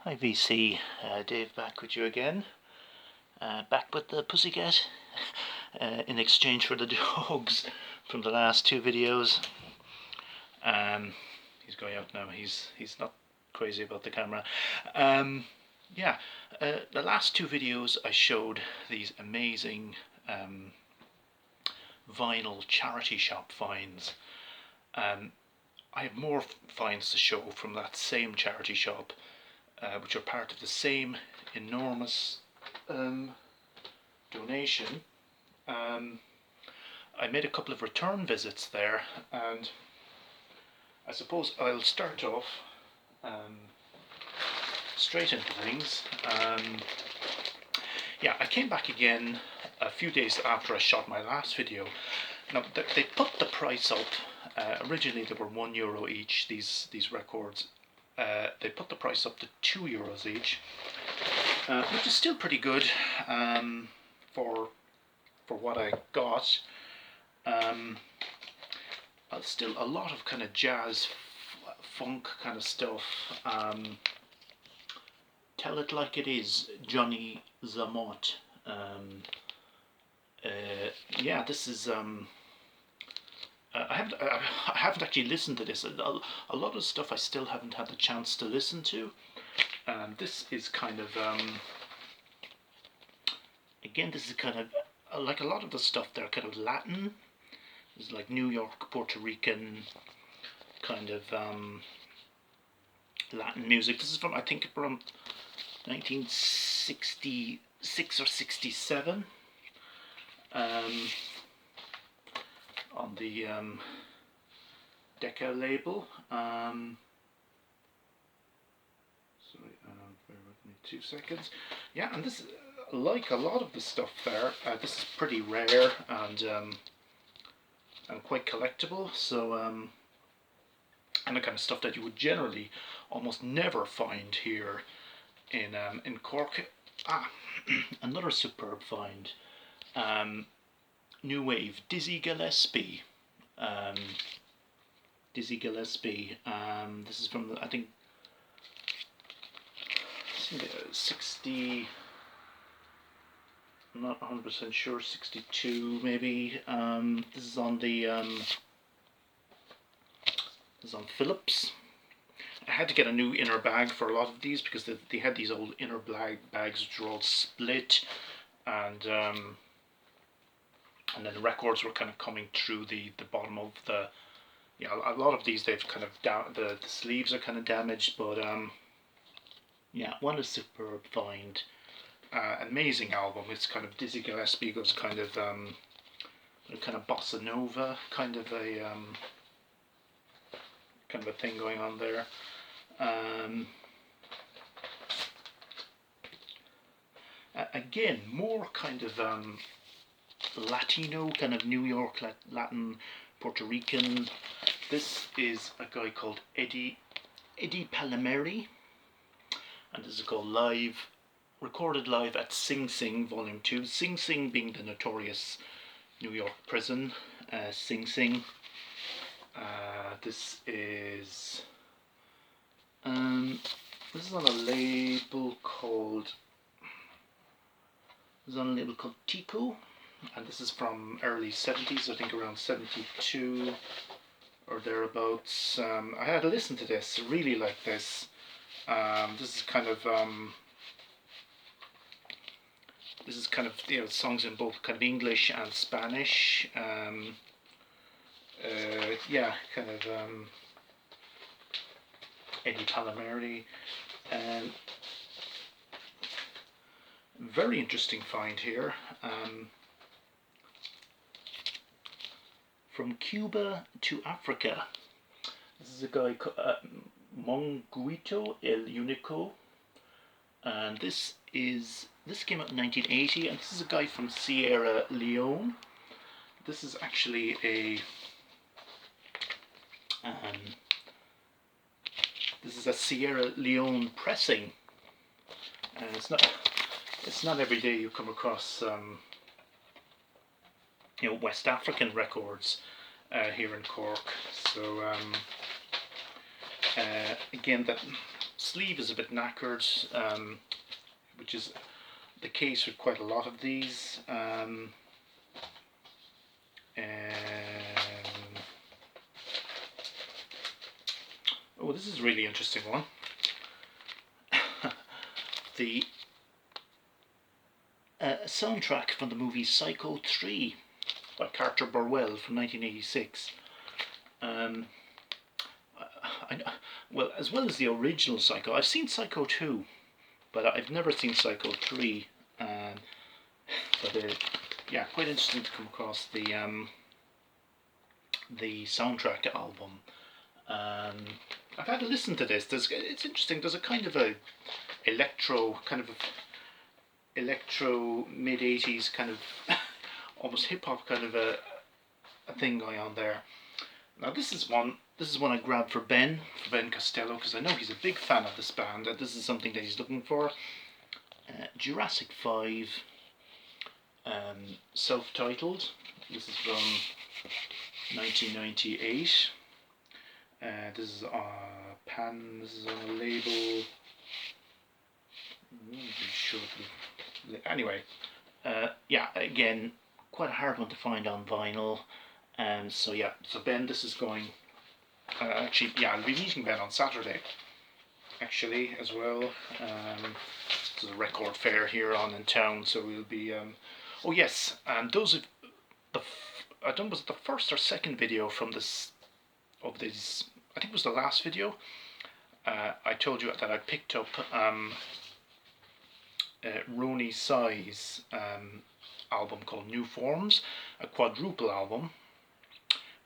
Hi VC, Dave back with you again. Back with the pussycat in exchange for the dogs from the last two videos. He's going out now. He's not crazy about the camera. The last two videos I showed these amazing vinyl charity shop finds. I have more finds to show from that same charity shop, which are part of the same enormous donation. I made a couple of return visits there, and I suppose I'll start off straight into things. I came back again a few days after I shot my last video. Now they put the price up. Originally they were €1 each, these records. They put the price up to €2 each, which is still pretty good for what I got. Still a lot of kind of jazz, funk kind of stuff. Tell It Like It Is, Johnny Zamot. This is. I haven't actually listened to this. A lot of stuff I still haven't had the chance to listen to. This is kind of again. This is kind of like a lot of the stuff there, kind of Latin. It's like New York, Puerto Rican kind of Latin music. This is from, I think, from 1966 or 67. On the Decca label. Sorry, bear with me 2 seconds. Yeah, and this, like a lot of the stuff there, this is pretty rare and quite collectible. So, and the kind of stuff that you would generally almost never find here in Cork. Another superb find. New Wave, Dizzy Gillespie. Dizzy Gillespie. This is from, I think 60. I'm not 100% sure. 62 maybe. This is on the. This is on Philips. I had to get a new inner bag for a lot of these because they had these old inner bags which were all split, and then the records were kind of coming through the bottom of the. Yeah, a lot of these they've kind of the sleeves are kind of damaged, but what a superb find. Amazing album. It's kind of Dizzy Gillespie goes kind of bossa nova kind of a thing going on there. Again, more kind of Latino, kind of New York Latin, Puerto Rican. This is a guy called Eddie Palmieri, and this is called recorded live at Sing Sing Volume 2. Sing Sing being the notorious New York prison. Sing Sing. This is on a label called. This is on a label called Tico, and this is from early 70s. I think around 72 or thereabouts. I had to listen to this. Really like this. This is kind of. This is kind of, songs in both kind of English and Spanish. Kind of Eddie Palmieri. Very interesting find here. From Cuba to Africa. This is a guy called Monguito El Unico, and this came out in 1980, and this is a guy from Sierra Leone. This is actually a Sierra Leone pressing, and it's not every day you come across West African records here in Cork. So again, sleeve is a bit knackered, which is the case with quite a lot of these. Oh, this is a really interesting one. The soundtrack from the movie Psycho 3 by Carter Burwell from 1986. Well, as well as the original Psycho, I've seen Psycho 2, but I've never seen Psycho 3. Yeah, quite interesting to come across the soundtrack album. I've had to listen to this. It's interesting. There's a kind of electro mid 80s kind of almost hip hop kind of a thing going on there. Now this is one I grabbed for Ben Costello, because I know he's a big fan of this band, and this is something that he's looking for. Jurassic 5, self-titled. This is from 1998. This is This is on a label. I'm not sure. Anyway, yeah, again, quite a hard one to find on vinyl. So yeah, so Ben, this is going. Actually, yeah, I'll be meeting Ben on Saturday. Actually, as well. There's a record fair here in town, so we'll be. Oh yes, and those of I don't know, was it the first or second video from this. Of these, I think it was the last video. I told you that I picked up Roni Size album called New Forms, a quadruple album.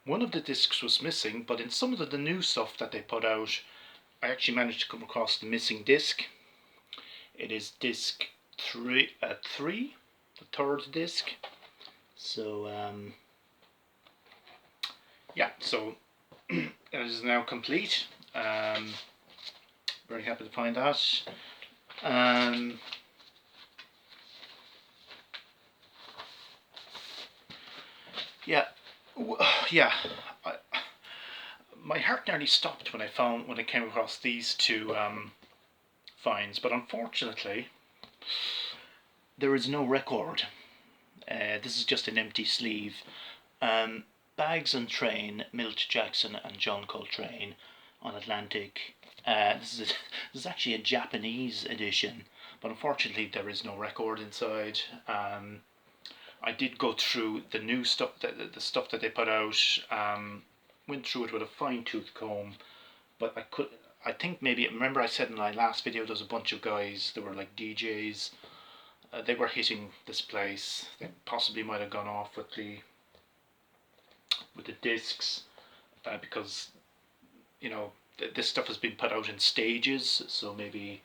One of the discs was missing, but in some of the new stuff that they put out, I actually managed to come across the missing disc. It is disc 3, the third disc. So yeah, so it is now complete. Very happy to find that. Yeah, yeah. My heart nearly stopped when I came across these two finds, but unfortunately, there is no record. This is just an empty sleeve. Bags and Train, Milt Jackson and John Coltrane on Atlantic. This is actually a Japanese edition, but unfortunately there is no record inside. I did go through the new stuff, the stuff that they put out. Went through it with a fine-tooth comb, but I think maybe, remember I said in my last video, there was a bunch of guys that were like DJs. They were hitting this place. They possibly might have gone off with the discs, because you know this stuff has been put out in stages, so maybe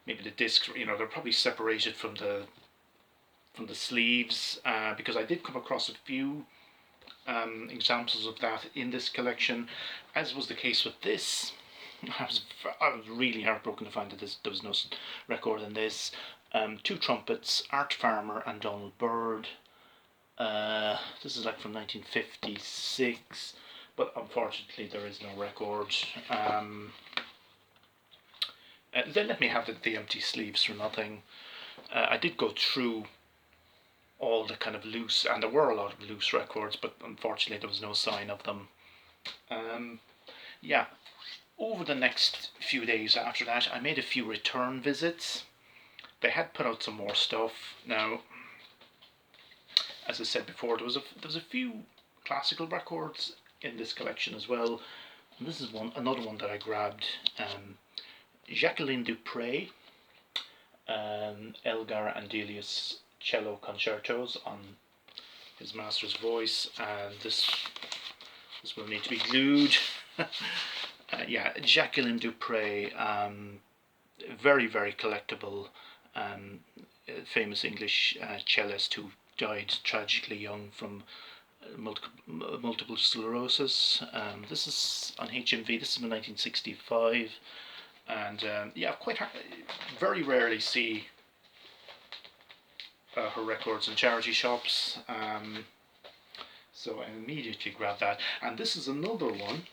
the discs, you know, they're probably separated from the sleeves, because I did come across a few examples of that in this collection, as was the case with this. I was really heartbroken to find that there was no record in this. Two trumpets, Art Farmer and Donald Byrd. This is like from 1956, but unfortunately there is no record. They let me have the empty sleeves for nothing. I did go through all the kind of loose, and there were a lot of loose records, but unfortunately there was no sign of them. Yeah, over the next few days after that, I made a few return visits. They had put out some more stuff. Now, as I said before, there was a few classical records in this collection as well. And this is another one that I grabbed. Jacqueline Dupre, Elgar and Delius cello concertos on his master's voice, and this will need to be glued. Yeah, Jacqueline Dupre, very, very collectible, famous English cellist who died tragically young from multiple sclerosis. This is on HMV. This is from 1965, and yeah, very rarely see her records in charity shops. So I immediately grabbed that, and this is another one.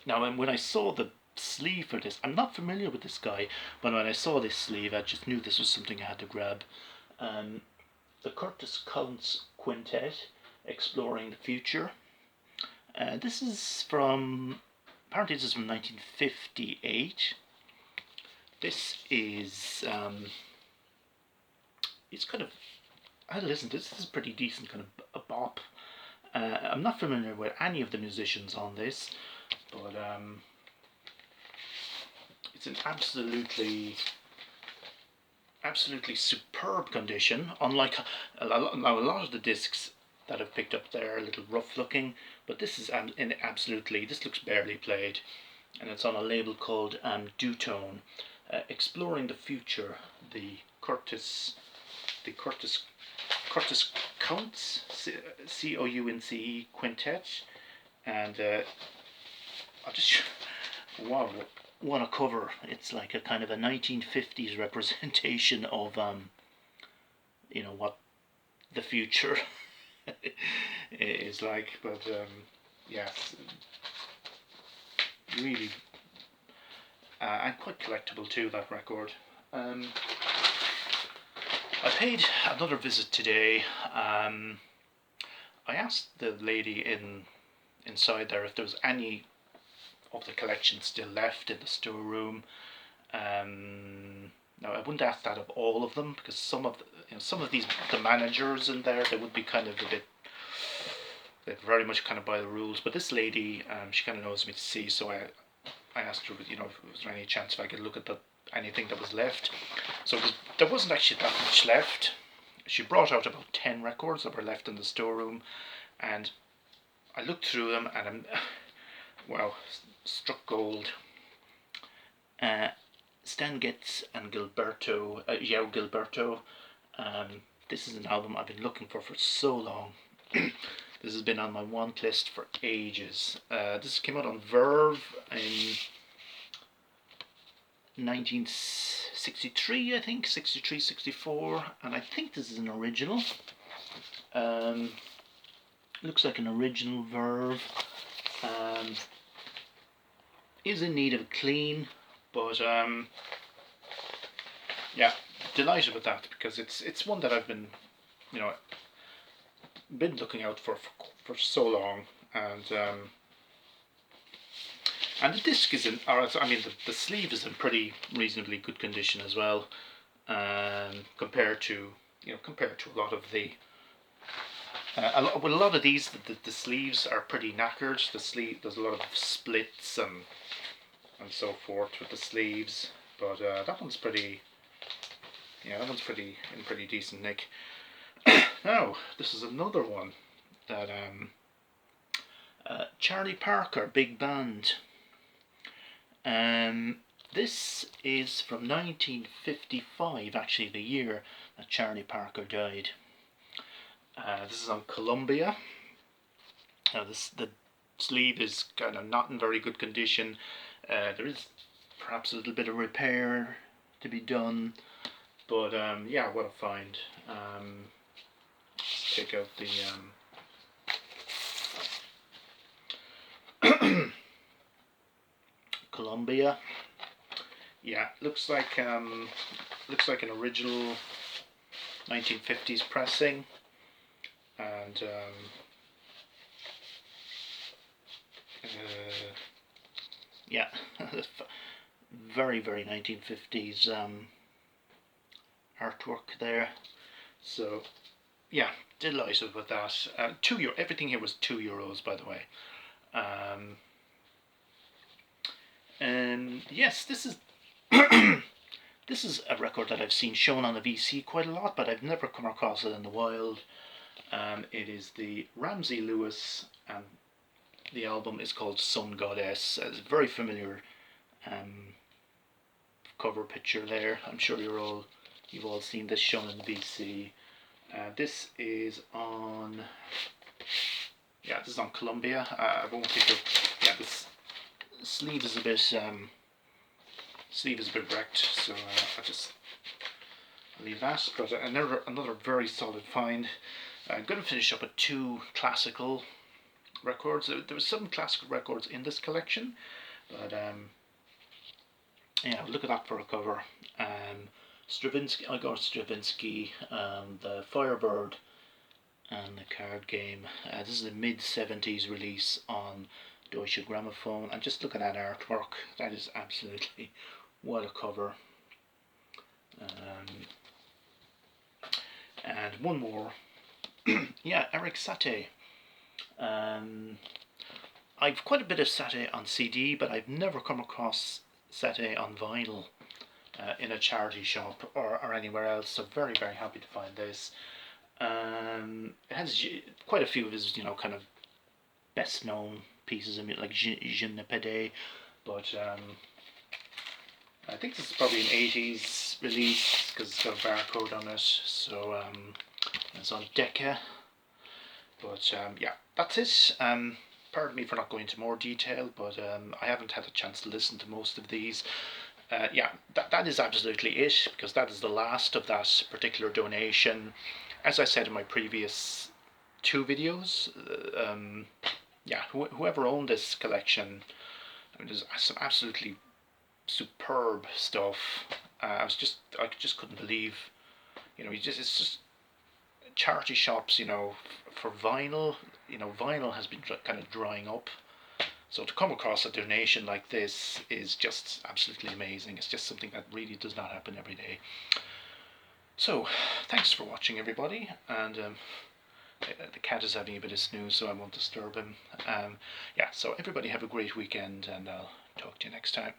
Now, when I saw the sleeve for this. I'm not familiar with this guy, but when I saw this sleeve, I just knew this was something I had to grab. The Curtis Counts Quintet, Exploring the Future. This is from, apparently this is from 1958. This is, it's kind of, I had to listen to this. This is pretty decent, kind of a bop. I'm not familiar with any of the musicians on this, but it's an absolutely superb condition. Unlike a lot of the discs that I've picked up there are a little rough looking, but this is this looks barely played, and it's on a label called Dutone, Exploring the Future, the Curtis Counts, C-O-U-N-C-E Quintet, and I'll just, wow, what a cover. It's like a kind of a 1950s representation of, you know, what the future is like, but yes, really, and quite collectible too, that record. I paid another visit today. I asked the lady inside there if there was any of the collection still left in the storeroom. Now I wouldn't ask that of all of them, because some of the managers in there, they would be kind of a bit, they're very much kind of by the rules. But this lady, she kind of knows me to see, so I asked her, you know, if was there any chance if I could look at anything that was left. So there wasn't actually that much left. She brought out about 10 records that were left in the storeroom, and I looked through them, and I'm, wow, struck gold. Stan Getz and Gilberto, Gilberto. This is an album I've been looking for so long. This has been on my want list for ages. This came out on Verve in 1963, I think, 63, 64, and I think this is an original. Looks like an original Verve. Is in need of a clean, but yeah, delighted with that, because it's one that I've been, you know, been looking out for so long, and the disc is in, or I mean, the sleeve is in pretty reasonably good condition as well, compared to a lot of the. A lot of these, the sleeves are pretty knackered. There's a lot of splits and so forth with the sleeves, but that one's pretty. Yeah, that one's in pretty decent nick. Now, this is another one that Charlie Parker Big Band. This is from 1955, actually the year that Charlie Parker died. This is on Columbia. The sleeve is kind of not in very good condition. There is perhaps a little bit of repair to be done, but yeah, what a find. Let's take out the Columbia. Yeah, looks like an original 1950s pressing, and yeah, very 1950s artwork there. So yeah, delighted with that. €2. Everything here was €2, by the way. And yes, this is this is a record that I've seen shown on the VC quite a lot, but I've never come across it in the wild. It is the Ramsey Lewis, and the album is called Sun Goddess. It's a very familiar cover picture there. I'm sure you've all seen this shown in the VC. This is on, yeah, this is on Columbia. I won't pick up. Yeah, this sleeve is a bit wrecked, so I'll just leave that. But another very solid find. I'm going to finish up with 2 classical records. There were some classical records in this collection, but Yeah, look at that for a cover. Stravinsky, I got Stravinsky, the Firebird, and the card game. This is a mid-70s release on Deutsche Grammophon, and just look at that artwork. That is absolutely what a cover. And one more. Yeah, Eric Satie. I've quite a bit of Satie on CD, but I've never come across Satie on vinyl in a charity shop or anywhere else. So very, very happy to find this. It has quite a few of his, kind of best known pieces. I mean, like Je ne peux, but I think this is probably an 80s release because it's got a barcode on it. So it's on Decca. But yeah, that's it. Pardon me for not going into more detail, but I haven't had a chance to listen to most of these. Yeah, that is absolutely it, because that is the last of that particular donation. As I said in my previous two videos, yeah, whoever owned this collection, I mean, there's some absolutely superb stuff. I just couldn't believe, it's just charity shops, for vinyl. Vinyl has been kind of drying up. So to come across a donation like this is just absolutely amazing. It's just something that really does not happen every day. So, thanks for watching, everybody. And the cat is having a bit of snooze, so I won't disturb him. Yeah, so everybody have a great weekend, and I'll talk to you next time.